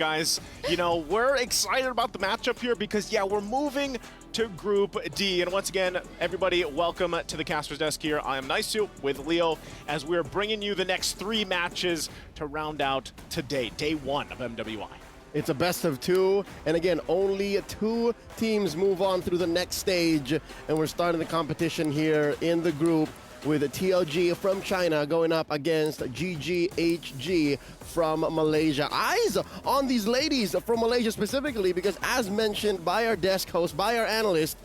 Guys, you know, we're excited about the matchup here because, yeah, we're moving to Group D. And once again, everybody, welcome to the Caster's Desk here. I am Naisu with Leo as we're bringing you the next 3 matches to round out today, day 1 of MWI. It's a best of 2, and again, only 2 teams move on through the next stage, and we're starting the competition here in the group with TLG from China going up against GGHG from Malaysia. Eyes on these ladies from Malaysia specifically because, as mentioned by our desk host, by our analyst,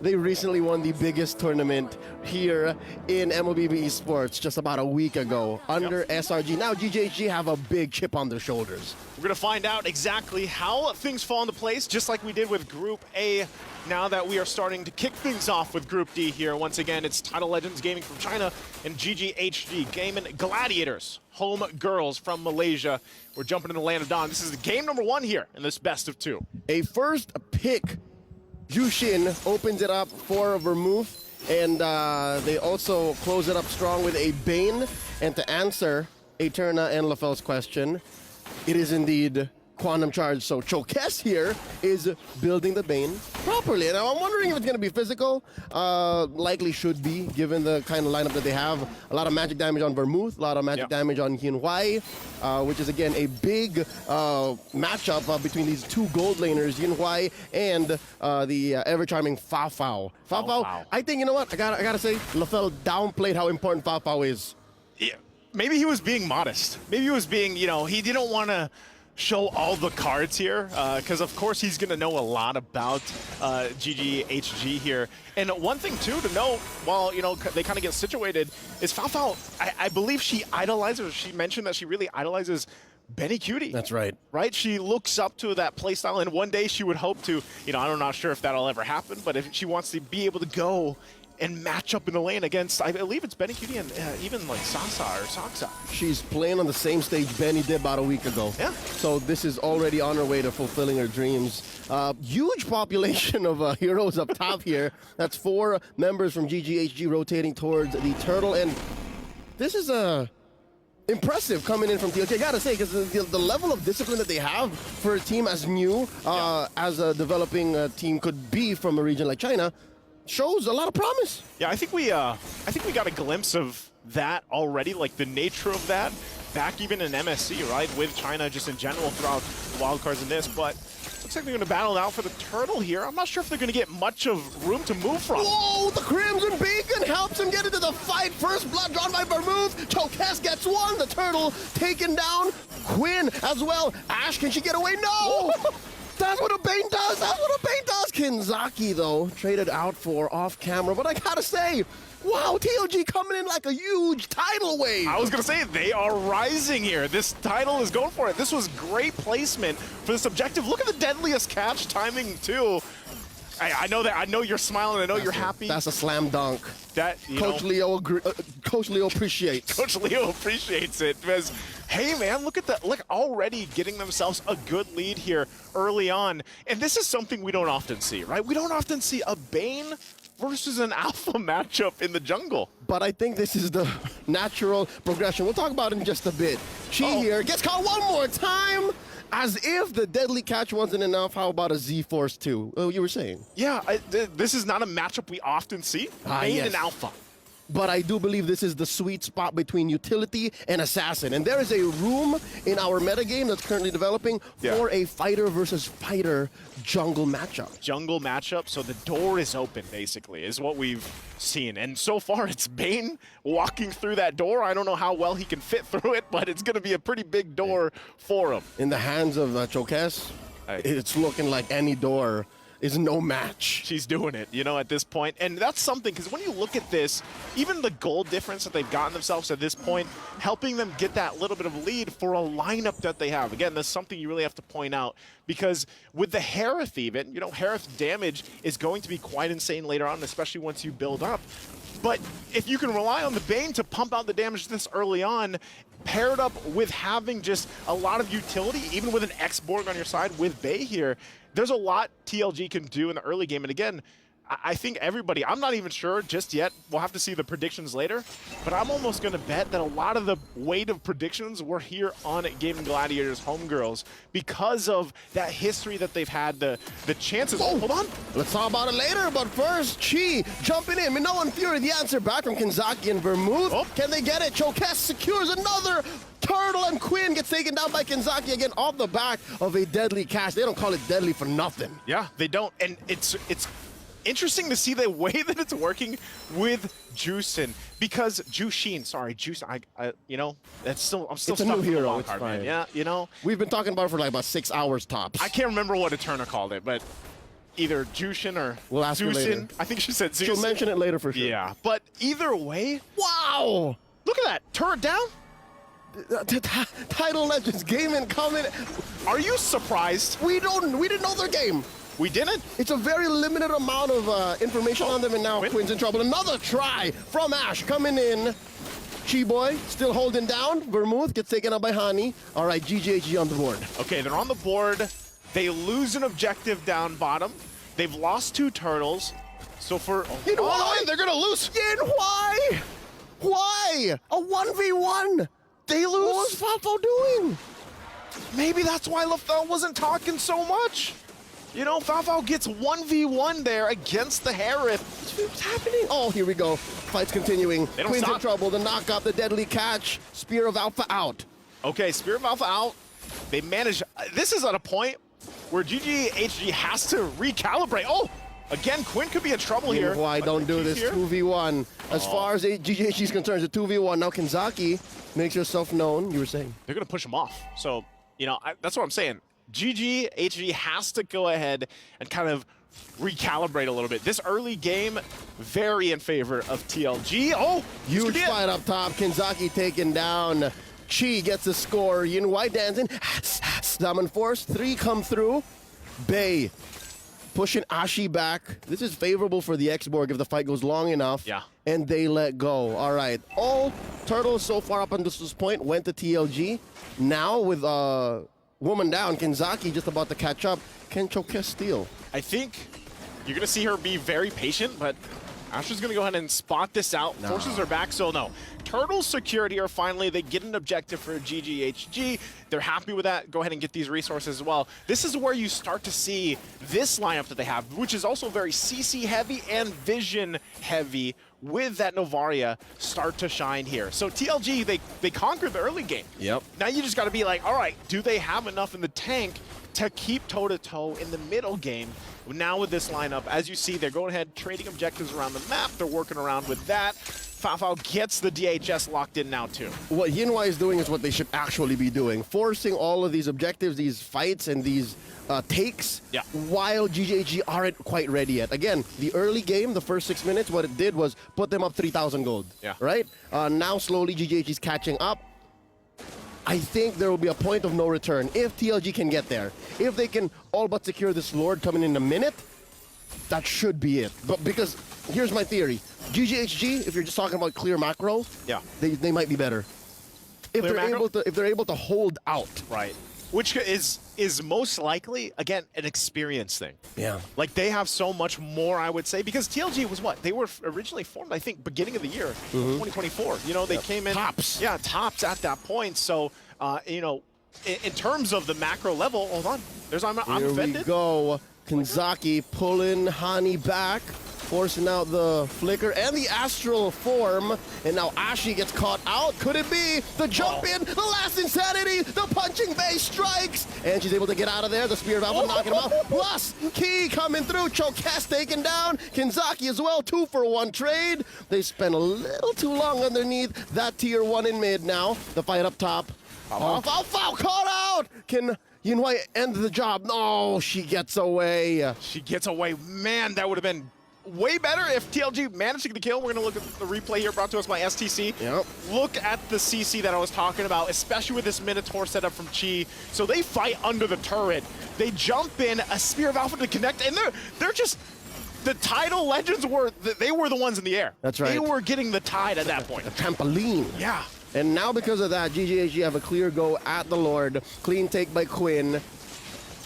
they recently won the biggest tournament here in MLB Esports just about a week ago under SRG. Now GGHG have a big chip on their shoulders. We're going to find out exactly how things fall into place, just like we did with Group A. Now that we are starting to kick things off with Group D here. Once again, it's Tidal Legends Gaming from China and GGHG, Gaimin Gladiators, home girls from Malaysia. We're jumping in the land of dawn. This is game number 1 here in this best of 2. A first pick, Yushin opens it up for Vermouth, and they also close it up strong with a Bane. And to answer Eterna and LaFell's question, it is indeed Quantum Charge. So Chokes here is building the Bane properly. And I'm wondering if it's going to be physical. Likely should be, given the kind of lineup that they have. A lot of magic damage on Vermouth, a lot of magic damage on Yinhuai, which is, again, a big matchup between these 2 gold laners, Yinhuai and the ever-charming Fa Fao. Fa Fao, I think, you know what? I gotta say, LaFell downplayed how important Fa Fao is. Yeah, maybe he was being modest. Maybe he was being, you know, he didn't want to show all the cards here, because of course he's going to know a lot about GGHG here. And one thing too to note, while you know they kind of get situated, is Fa Fao, I believe she idolizes, she mentioned that she really idolizes Benny Cutie. That's right. Right? She looks up to that playstyle, and one day she would hope to, you know, I'm not sure if that'll ever happen, but if she wants to be able to go and match up in the lane against, I believe it's Benny Cutie and even like Sasa or Saksa. She's playing on the same stage Benny did about a week ago. Yeah. So this is already on her way to fulfilling her dreams. Huge population of heroes up top here. That's 4 members from GGHG rotating towards the turtle. And this is impressive coming in from TLG. I gotta say, because the level of discipline that they have for a team as new as a developing team could be from a region like China shows a lot of promise. Yeah, I think we got a glimpse of that already, like the nature of that back even in MSC, right? With China just in general throughout the wildcards in this, but looks like they're going to battle out for the turtle here. I'm not sure if they're going to get much of room to move from. Whoa, the Crimson Beacon helps him get into the fight. First blood drawn by Vermouth. Chokes gets one. The turtle taken down. Quinn as well. Ash, can she get away? No! That's what a Bane does! That's what a Bane does! Kinzaki, though, traded out for off-camera. But I gotta say, wow, TLG coming in like a huge tidal wave! I was gonna say, they are rising here. This title is going for it. This was great placement for this objective. Look at the deadliest catch timing, too. I know that. I know you're smiling. I know you're happy. That's a slam dunk. That Coach Leo appreciates. Coach Leo appreciates it because, hey man, look at that! Look, already getting themselves a good lead here early on, and this is something we don't often see, right? We don't often see a Bane versus an Alpha matchup in the jungle. But I think this is the natural progression. We'll talk about it in just a bit. She here gets caught one more time. As if the deadly catch wasn't enough, how about a Z-Force 2? Oh, you were saying? Yeah, this is not a matchup we often see. Bane and Alpha. But I do believe this is the sweet spot between utility and assassin. And there is a room in our metagame that's currently developing for a fighter versus fighter jungle matchup. Jungle matchup, so the door is open, basically, is what we've seen. And so far, it's Bane walking through that door. I don't know how well he can fit through it, but it's going to be a pretty big door for him. In the hands of Chokes, it's looking like any door is no match. She's doing it, you know, at this point. And that's something, because when you look at this, even the gold difference that they've gotten themselves at this point, helping them get that little bit of lead for a lineup that they have. Again, that's something you really have to point out, because with the Harith even, you know, Harith damage is going to be quite insane later on, especially once you build up. But if you can rely on the Bane to pump out the damage this early on, paired up with having just a lot of utility, even with an X-Borg on your side with Bay here, there's a lot TLG can do in the early game. And again, I think everybody, I'm not even sure just yet. We'll have to see the predictions later. But I'm almost going to bet that a lot of the weight of predictions were here on Gaimin Gladiators Homegirls because of that history that they've had, the chances. Oh, hold on. Let's talk about it later, but first, Chi jumping in. Minoa and Fury, the answer back from Kinzaki and Vermouth. Oh. Can they get it? Chokes secures another. Turtle and Quinn gets taken down by Kinzaki again off the back of a deadly catch. They don't call it deadly for nothing. Yeah, they don't. And it's interesting to see the way that it's working with Juicin, because Juicin, you know, I'm still It's a stuck new with the hero, long it's card, fine. man. Yeah, you know, We've been talking about it for like about 6 hours tops. I can't remember what Eterna called it, but either Juicin or We'll ask her later. Juicin. I think she said Juicin. She'll mention it later for sure. Yeah, but either way, Wow! look at that turret down. Tidal Legends, Gaimin coming. Are you surprised? We didn't know their game. We didn't. It's a very limited amount of information on them, and now Quinn? Quinn's in trouble. Another try from Ash coming in. Chi Boy still holding down. Vermouth gets taken out by Hani. All right, GGHG on the board. Okay, they're on the board. They lose an objective down bottom. They've lost 2 turtles. So for Yin Why? they're gonna lose. Yin, why? Why? A 1v1. They lose. What was Fafo doing? Maybe that's why LaFell wasn't talking so much. You know, Fafo gets 1v1 there against the Harith. What's happening? Oh, here we go. Fight's continuing. They don't Queen's in stop. trouble. The knockout, the deadly catch. Spear of Alpha out. Okay, Spirit of Alpha out. They manage. This is at a point where GGHG has to recalibrate. Oh, again, Quinn could be in trouble here. Why But don't do she's this here. 2v1. As far as GGHG is concerned, it's a 2v1. Now Kinzaki makes yourself known. You were saying. They're going to push him off. So, you know, that's what I'm saying. GGHG has to go ahead and kind of recalibrate a little bit. This early game, very in favor of TLG. Oh, this could Huge be it. fight up top. Kinzaki taken down. Chi gets the score. Yin White dancing. Summon Force. 3 come through. Bay pushing Ashi back. This is favorable for the X-Borg if the fight goes long enough. Yeah. And they let go. All right. All turtles so far up until this point went to TLG. Now with woman down, Kinzaki just about to catch up. Can Choke steal? I think you're going to see her be very patient, but Asher's going to go ahead and spot this out. No. Forces are back, so no. Turtles secured here finally. They get an objective for GGHG. They're happy with that. Go ahead and get these resources as well. This is where you start to see this lineup that they have, which is also very CC heavy and vision heavy, with that Novaria start to shine here. So TLG, they conquered the early game. Yep. Now you just got to be like, all right, do they have enough in the tank to keep toe-to-toe in the middle game? Now with this lineup, as you see, they're going ahead trading objectives around the map. They're working around with that. Fafao gets the DHS locked in now too. What Yinwai is doing is what they should actually be doing. Forcing all of these objectives, these fights, and these takes Yeah. while GGHG aren't quite ready yet. Again, the early game, the first 6 minutes, what it did was put them up 3,000 gold. Yeah. Right? Now slowly GGHG is catching up. I think there will be a point of no return if TLG can get there. If they can all but secure this Lord coming in a minute, that should be it. But because here's my theory. GGHG, if you're just talking about clear macro, Yeah. they might be better. If Clear macro? they're able to hold out. Right. Which is most likely, again, an experience thing. Yeah. Like, they have so much more, I would say, because TLG was what? They were originally formed, I think, beginning of the year, 2024. You know, they came in. Tops. Yeah, tops at that point. So, you know, in terms of the macro level, hold on. I'm Here we offended. go. Kinzaki pulling Hani back, forcing out the flicker and the astral form. And now Ashi gets caught out. Could it be the jump in, the last insanity, the punching base strikes? And she's able to get out of there. The Spear of Alpha knocking him out. Plus, Key coming through. Chokes taken down. Kinzaki as well. 2-for-1 trade. They spent a little too long underneath that tier 1 in mid now. The fight up top. Foul caught out. Can Yinwei end the job? No, she gets away. She gets away. Man, that would have been way better if TLG managed to get the kill. We're going to look at the replay here brought to us by STC. Yep. Look at the CC that I was talking about, especially with this Minotaur setup from Chi. So they fight under the turret. They jump in, a Spear of Alpha to connect, and they're just... The Tidal Legends were the ones in the air. That's right. They were getting the tide at that point. A trampoline. Yeah. And now because of that, GGHG have a clear go at the Lord. Clean take by Quinn.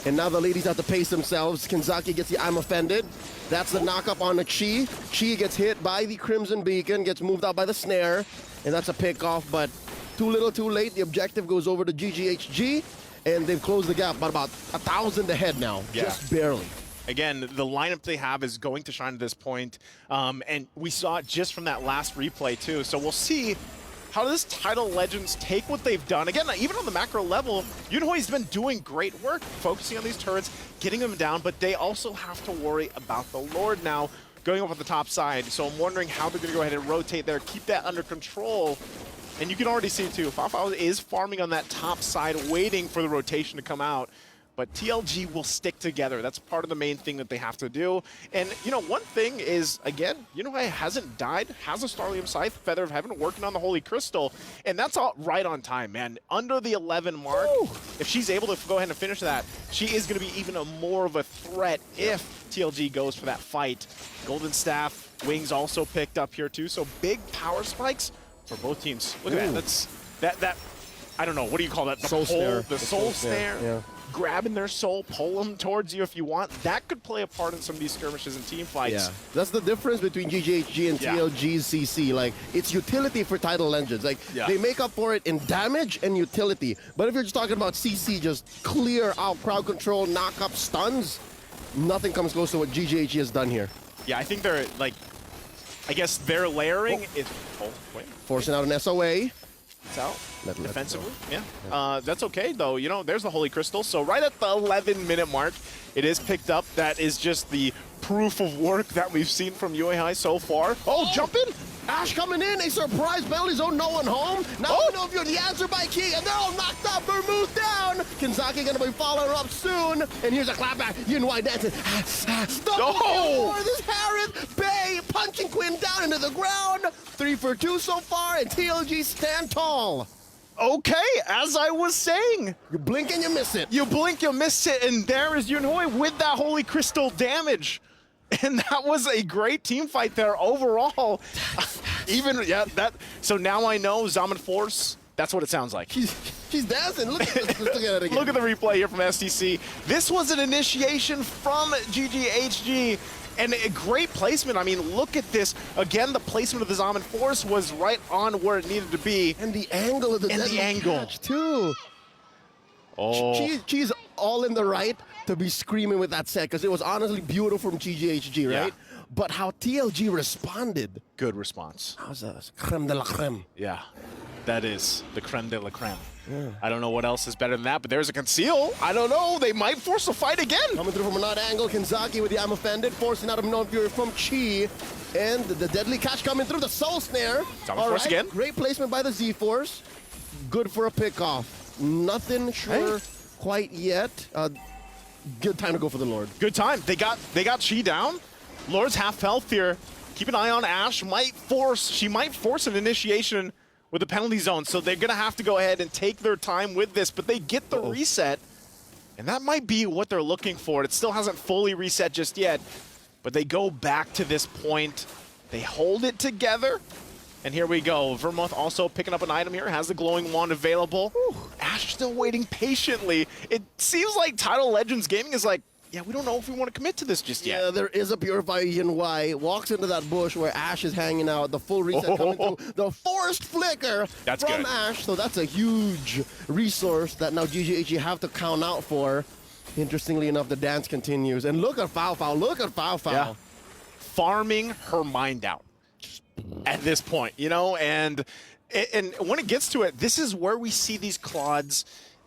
And now the ladies have to pace themselves. Kinzaki gets the I'm offended. That's the knock-up on the Chi. Chi gets hit by the Crimson Beacon, gets moved out by the snare, and that's a pick-off, but too little too late. The objective goes over to GGHG, and they've closed the gap by about 1,000 ahead now, just barely. Again, the lineup they have is going to shine at this point, and we saw it just from that last replay too. So we'll see how does Tidal Legends take what they've done. Again, even on the macro level, Yunhoi's been doing great work, focusing on these turrets, getting them down, but they also have to worry about the Lord now going up on the top side. So I'm wondering how they're going to go ahead and rotate there, keep that under control. And you can already see too, Fafao is farming on that top side, waiting for the rotation to come out. But TLG will stick together. That's part of the main thing that they have to do. And, you know, one thing is, again, Yunhoi hasn't died, has a Starlium Scythe, Feather of Heaven, working on the Holy Crystal, and that's all right on time, man. Under the 11 mark, if she's able to go ahead and finish that, she is going to be even more of a threat if TLG goes for that fight. Golden Staff, Wings also picked up here too, so big power spikes for both teams. Look at that. That's, I don't know, what do you call that? The soul snare. The soul snare. Yeah. Grabbing their soul, pull them towards you if you want. That could play a part in some of these skirmishes and team fights. Yeah, that's the difference between GGHG and TLG's CC. Like, it's utility for Tidal Legends. Like, they make up for it in damage and utility. But if you're just talking about CC, just clear out crowd control, knock up stuns, nothing comes close to what GGHG has done here. Yeah, I think they're, like, I guess their layering is... Oh, wait. Forcing out an SOA. It's out defensively. Yeah. That's okay, though. You know, there's the Holy Crystal. So right at the 11-minute mark, it is picked up. That is just the proof of work that we've seen from UAI so far. Oh, jump in! Ash coming in, a surprise penalty zone, no one home. Now we know if you're the answer by Key, and they're all knocked up. Vermouth down. Kinzaki gonna be following up soon. And here's a clapback. Yunhoi dancing. No! This Harith Bay punching Quinn down into the ground. 3 for 2 so far, and TLG stand tall. Okay, as I was saying. You blink and you miss it. You blink, you miss it, and there is Yunhoi with that Holy Crystal damage. And that was a great team fight there overall. So now I know Zaman Force, that's what it sounds like. She's dancing. Look at it again. Look at the replay here from STC. This was an initiation from GGHG. And a great placement. I mean, look at this. Again, the placement of the Zaman Force was right on where it needed to be. And the angle of the catch, too. Oh. She's all in the right to be screaming with that set, because it was honestly beautiful from GGHG, right? Yeah. But how TLG responded. Good response. How's that? Creme de la creme. Yeah, that is the creme de la creme. Yeah. I don't know what else is better than that, but there's a conceal. I don't know. They might force a fight again. Coming through from an odd angle, Kinzaki with the I'm offended, forcing out of known fury from Chi. And the deadly catch coming through, the soul snare. All right, again. Great placement by the Z-Force. Good for a pickoff. Nothing sure quite yet. Good time to go for the Lord. Good time. They got Chi down. Lord's half health here. Keep an eye on Ash. She might force an initiation with the penalty zone, so they're gonna have to go ahead and take their time with this, but they get the reset, and that might be what they're looking for. It still hasn't fully reset just yet, but they go back to this point. They hold it together, and here we go. Vermouth also picking up an item here, has the glowing wand available. Ash still waiting patiently. It seems like Tidal Legends Gaming is like, yeah, we don't know if we want to commit to this just yet. Yeah, there is a Purify Yunhoi. Walks into that bush where Ash is hanging out. The full reset coming through. The forced flicker from Ash. So that's a huge resource that now GGHG have to count out for. Interestingly enough, the dance continues. And look at Fafao. Look at Fafao. Yeah. Farming her mind out at this point, you know? And when it gets to it, this is where we see these Claudes.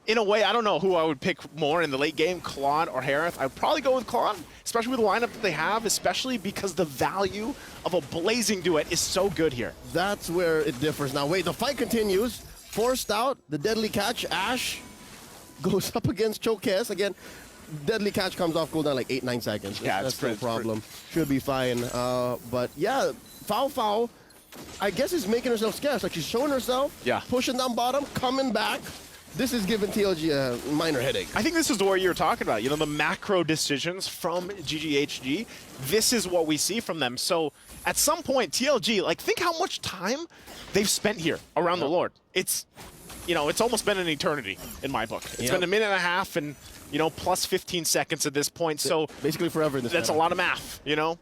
In a way, I don't know who I would pick more in the late game, Claude or Harith. I'd probably go with Claude, especially with the lineup that they have, especially because the value of a blazing duet is so good here. That's where it differs. Now, wait, the fight continues. Forced out, the deadly catch. Ash goes up against Chokes. Again, deadly catch comes off cooldown like 8-9 seconds. Yeah, that's no problem. Should be fine. But yeah, Fafao, I guess, is making herself scarce. Like, she's showing herself, pushing down bottom, coming back. This is giving TLG a minor headache. I think this is what you're talking about. You know, the macro decisions from GGHG. This is what we see from them. So at some point, TLG, like, think how much time they've spent here around the Lord. It's, you know, it's almost been an eternity in my book. It's been a minute and a half, and you know, plus 15 seconds at this point. So basically forever in this that's meta. a lot of math, you know?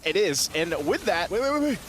It is. And with that... Wait.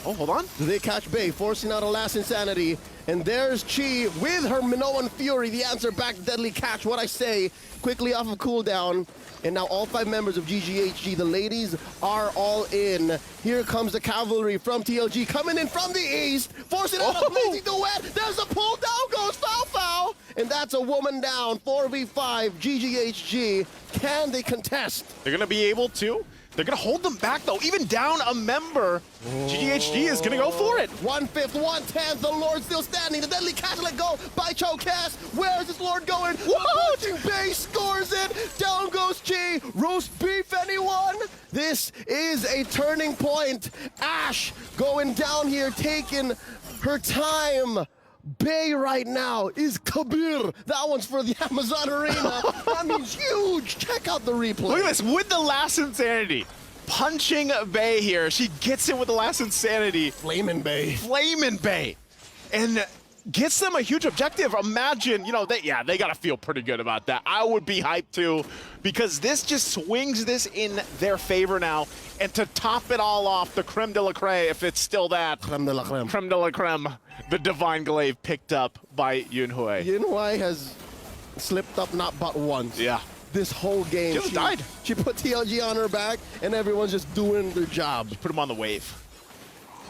Oh, hold on. They catch Bay, forcing out a last insanity. And there's Chi with her Minoan Fury. The answer back, deadly catch. What I say, quickly off of cooldown. And now all 5 members of GGHG, the ladies, are all in. Here comes the cavalry from TLG, coming in from the east, forcing out a blazing duet. There's a pull down, goes foul. And that's a woman down, 4v5, GGHG. Can they contest? They're going to be able to. They're going to hold them back, though. Even down a member, GGHG is going to go for it. 1/5, 1/10, the Lord still standing. The deadly catch let go by Chokes. Where is this Lord going? Watching Bay scores it. Down goes Chi. Roast beef, anyone? This is a turning point. Ash going down here, taking her time. Bay right now is Kabir. That one's for the Amazon Arena. That means huge. Check out the replay. Look at this, with the last insanity. Punching Bay here. She gets it with the last insanity. Flamin' Bay. And gets them a huge objective. Imagine, you know, they got to feel pretty good about that. I would be hyped too, because this just swings this in their favor now. And to top it all off, the creme de la creme, if it's still that. Creme de la creme. Creme de la creme. The Divine Glaive picked up by Yunhui. Yunhui has slipped up not but once. Yeah. This whole game. She died. She put TLG on her back, and everyone's just doing their job. Put them on the wave.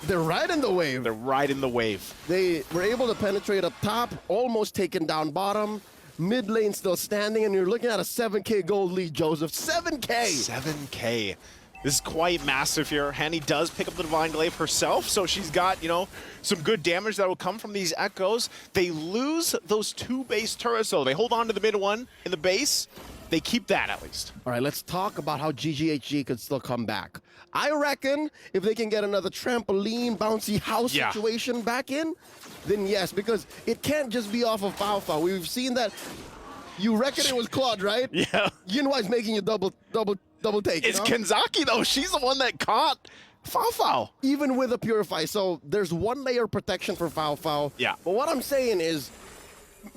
They're right in the wave. They're right in the wave. They were able to penetrate up top, almost taken down bottom. Mid lane still standing, and you're looking at a 7K gold lead, Joseph. 7K! 7K. This is quite massive here. Hanny does pick up the Divine Glaive herself, so she's got, you know, some good damage that will come from these echoes. They lose those 2 base turrets, though. They hold on to the mid one in the base. They keep that, at least. All right, let's talk about how GGHG could still come back. I reckon if they can get another trampoline, bouncy house situation back in, then yes, because it can't just be off of Foul. We've seen that. You reckon it was Claude, right? Yeah. Yunhui's making you double take. It's Kenzaki, though. She's the one that caught Foul. Even with a Purify. So there's 1 layer of protection for Foul. Yeah. But what I'm saying is,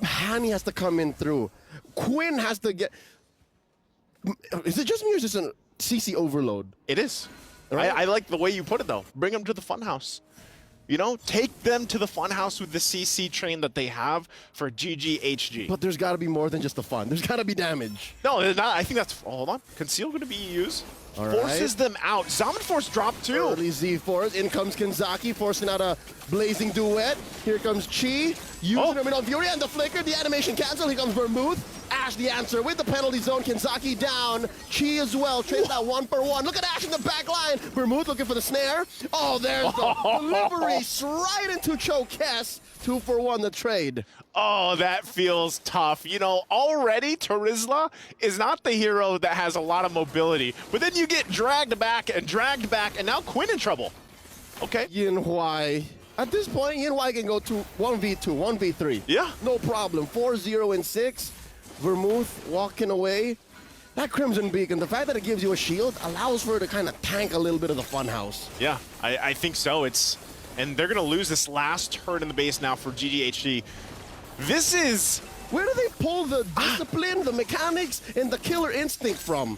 Hani has to come in through. Quinn has to get... Is it just me or is this a CC overload? It is. Right. I like the way you put it, though. Bring them to the funhouse. You know, take them to the funhouse with the CC train that they have for GGHG. But there's got to be more than just the fun. There's got to be damage. No, there's not. I think that's... hold on. Conceal going to be used. All Forces them out. Zaman Force dropped too. Early Z-Force. In comes Kenzaki, forcing out a blazing duet. Here comes Chi. Using her Minoan Fury and the flicker. The animation cancel. Here comes Vermouth. Ash the answer with the penalty zone. Kenzaki down. Chi as well. Trade that 1-for-1. Look at Ash in the back line. Vermouth looking for the snare. Oh, there's the delivery right into Chokes. 2-for-1 the trade. Oh, that feels tough. You know, already Terizla is not the hero that has a lot of mobility. But then you get dragged back, and now Quinn in trouble. Okay. Yunhui. At this point, Yunhui can go to 1v2, 1v3. Yeah. No problem. 4-0 and 6. Vermouth walking away. That Crimson Beacon, the fact that it gives you a shield allows for her to kind of tank a little bit of the funhouse. Yeah, I think so. And they're going to lose this last turret in the base now for GGHG. This is... Where do they pull the discipline, the mechanics, and the killer instinct from?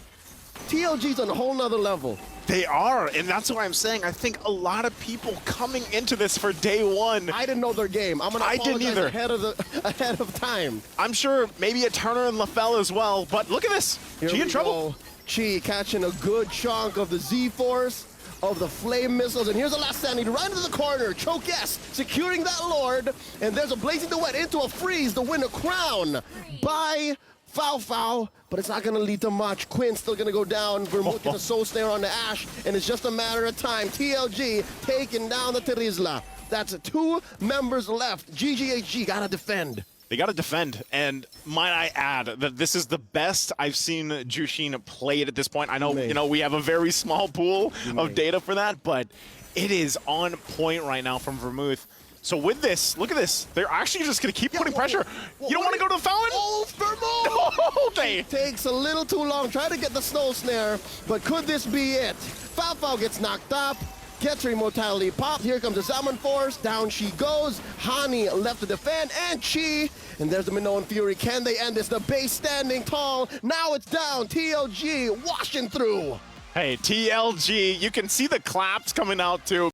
TLG's on a whole nother level. They are, and that's why I'm saying I think a lot of people coming into this for day one. I didn't know their game. I'm gonna apologize ahead of time. I'm sure maybe a Turner and LaFell as well, but look at this. Chi in trouble. Chi catching a good chunk of the Z-Force, of the flame missiles, and here's the last standing right into the corner. Chokes securing that Lord, and there's a blazing duet into a freeze to win a crown by Foul, but it's not going to lead to much. Quinn's still going to go down. Vermouth gets a soul snare on the Ash, and it's just a matter of time. TLG taking down the Terizla. That's 2 members left. GGHG got to defend. They got to defend, and might I add that this is the best I've seen Jushin played at this point. I know, you know, we have a very small pool of data for that, but it is on point right now from Vermouth. So with this, look at this. They're actually just going to keep putting pressure. You don't want to go to the fountain? Oh, Vermouth! No, okay. Takes a little too long. Try to get the snow snare, but could this be it? Foul gets knocked up. Gets her immortality popped. Here comes the Salmon Force. Down she goes. Hani left to defend. And Chi. And there's the Minoan Fury. Can they end this? The base standing tall. Now it's down. TLG washing through. Hey, TLG, you can see the claps coming out too.